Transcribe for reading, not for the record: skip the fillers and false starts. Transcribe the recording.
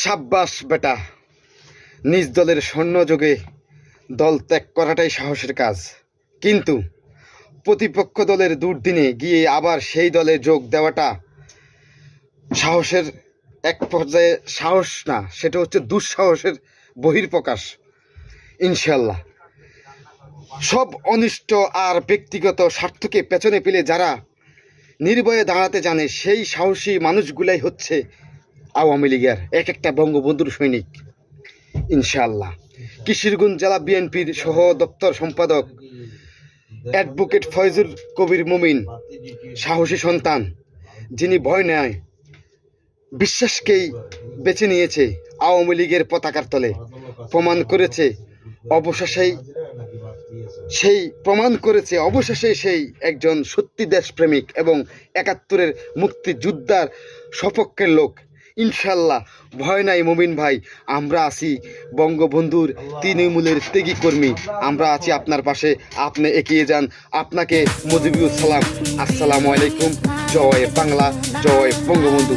সাব্বাস বেটা, নিজ দলের স্বর্ণযোগে দল ত্যাগ করাটাই সাহসের কাজ, কিন্তু প্রতিপক্ষ দলের দুর্দিনে গিয়ে আবার সেই দলে যোগ দেওয়াটা সাহসের এক পর্যায়ে সাহস না, সেটা হচ্ছে দুঃসাহসের বহির্প্রকাশ। ইনশাল্লাহ সব অনিষ্ট আর ব্যক্তিগত স্বার্থকে পেছনে ফেলে যারা নির্ভয়ে দাঁড়াতে জানে, সেই সাহসী মানুষগুলাই হচ্ছে আওয়ামী লীগের এক একটা বঙ্গবন্ধুর সৈনিক। ইনশাআল্লাহ কিশোরগঞ্জ জেলা বিএনপির সহ দপ্তর সম্পাদক অ্যাডভোকেট ফয়জুল কবির মুমিন সাহসী সন্তান, যিনি ভয় নয় বিশ্বাসকেই বেছে নিয়েছে আওয়ামী লীগের পতাকার তলে, প্রমাণ করেছে অবশেষে সেই একজন সত্যি দেশপ্রেমিক এবং ৭১-এর মুক্তিযোদ্ধার সপক্ষের লোক। ইনশাল্লাহ ভয় নাই মুমিন ভাই, আমরা আছি বঙ্গবন্ধুর তৃণমূলের ত্যাগী কর্মী, আমরা আছি আপনার পাশে, আপনি এগিয়ে যান। আপনাকে মুজিবুর সালাম, আসসালামু আলাইকুম, জয় বাংলা, জয় বঙ্গবন্ধু।